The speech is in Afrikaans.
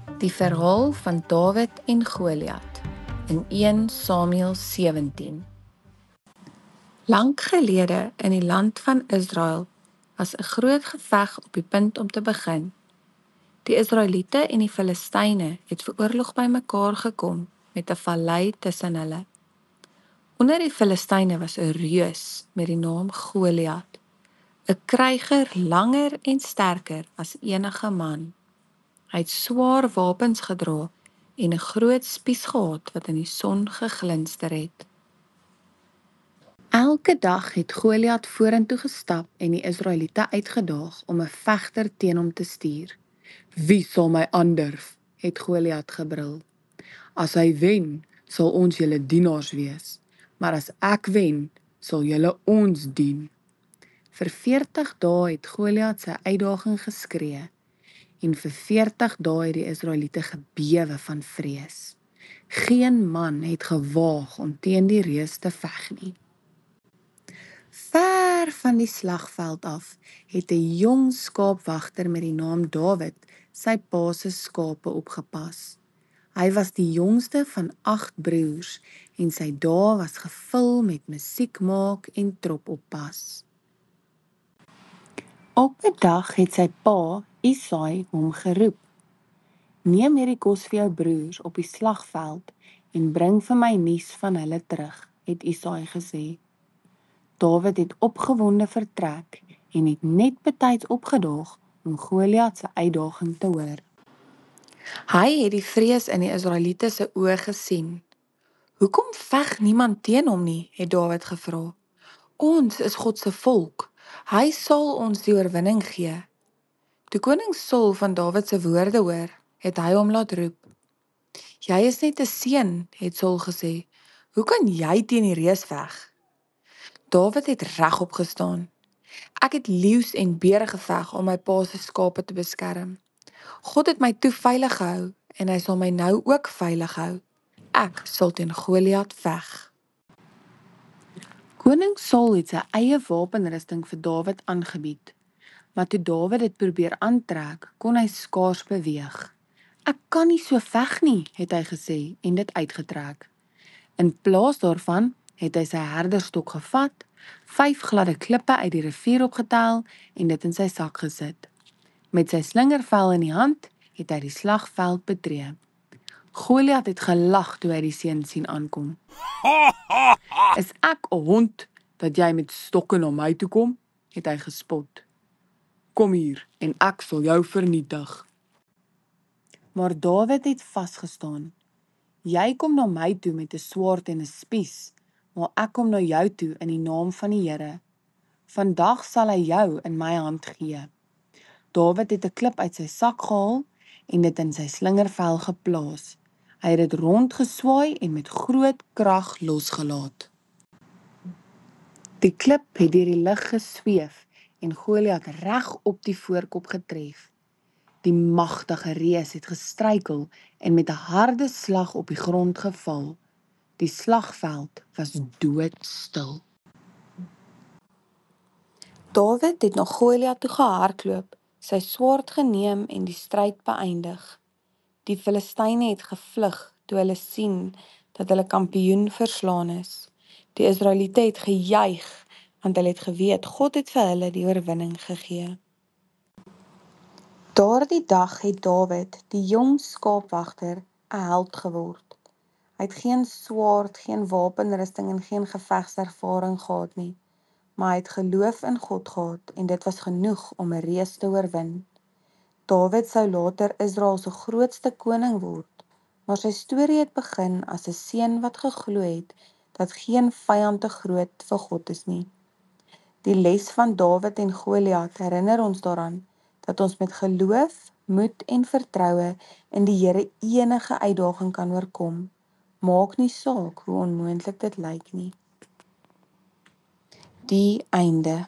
Die verhaal van Dawid en Goliat in 1 Samuel 17. Lank gelede in die land van Israel was 'n groot geveg op die punt om te begin. Die Israeliete en die Filistyne het vir oorlog bymekaar gekom met 'n vallei tussen hulle. Onder die Filistyne was 'n reus met die naam Goliat, 'n kryger langer en sterker as enige man. Hy het swaar wapens gedra en 'n groot spies gehad wat in die son geglinster het. Elke dag het Goliat vorentoe gestap en die Israeliete uitgedaag om 'n vegter teen hom te stuur. "Wie sal my aandurf?" het Goliat gebrul. "As hy wen, sal ons julle dienaars wees, maar as ek wen, sal julle ons dien." Vir 40 dae het Goliat sy uitdaging geskree. En vir 40 dae het die Israeliete gebewe van vrees. Geen man het gewaag om teen die reus te veg nie. Ver van die slagveld af het 'n jong skaapwagter met die naam Dawid sy pa se skape opgepas. Hy was die jongste van 8 broers en sy dae was gevul met musiek maak en trop oppas. Op 'n dag het sy pa, Isaai, hom geroep. "Neem hierdie kos vir jou broers op die slagveld en bring vir my nuus van hulle terug," het Isaai gesê. Dawid het opgewonde vertrek en het net betyds opgedaag om Goliat se uitdaging te hoor. Hy het die vrees in die Israeliete se oë gesien. "Hoekom veg niemand teen hom nie?" het Dawid gevra. "Ons is God se volk. Hy sal ons die oorwinning gee." Toe koning Saul van Dawid se woorde hoor, het hy hom laat roep. "Jy is net 'n seun," het Saul gesê. "Hoe kan jy teen die reus veg?" Dawid het regop gestaan. "Ek het leeu's en bere geveg om my pa se skape te beskerm. God het my toe veilig gehou en hy sal my nou ook veilig hou. Ek sal teen Goliat veg." Koning Saul het sy eie wapenrusting vir Dawid aangebied, maar toe Dawid dit probeer aantrek, kon hy skaars beweeg. "Ek kan nie so veg nie," het hy gesê en dit uitgetrek. In plaas daarvan het hy sy herderstok gevat, 5 gladde klippe uit die rivier opgetel en dit in sy sak gesit. Met sy slingervel in die hand het hy die slagveld betree. Goliat het gelag toe hy die seun sien aankom. "Is ek 'n hond dat jy met stokke na my toe kom?" het hy gespot. "Kom hier en ek sal jou vernietig." Maar Dawid het vasgestaan. "Jy kom na my toe met 'n swaard en 'n spies, maar ek kom na jou toe in die naam van die Here. Vandag sal hy jou in my hand gee." Dawid het 'n klip uit sy sak gehaal en dit in sy slingervel geplaas. Hy het dit rondgeswaai en met groot krag losgelaat. Die klip het deur die lug gesweef en Goliat reg op die voorkop getref. Die magtige reus het gestruikel en met 'n harde slag op die grond geval. Die slagveld was doodstil. Dawid het na Goliat toe gehardloop, sy swaard geneem en die stryd beëindig. Die Filistyne het gevlug toe hulle sien dat hulle kampioen verslaan is. Die Israeliete het gejuig want hulle het geweet God het vir hulle die oorwinning gegee. Daardie dag het Dawid, die jong skaapwagter, 'n held geword. Hy het geen swaard, geen wapenrusting en geen gevegservaring gehad nie, maar hy het geloof in God gehad en dit was genoeg om 'n reus te oorwin. Dawid sou later Israel se grootste koning word, maar sy storie het begin as 'n seun wat geglo het dat geen vyand te groot vir God is nie. Die les van Dawid en Goliat herinner ons daaraan dat ons met geloof, moed en vertroue in die Here enige uitdaging kan oorkom. Maak nie saak hoe onmoontlik dit lyk nie. Die einde.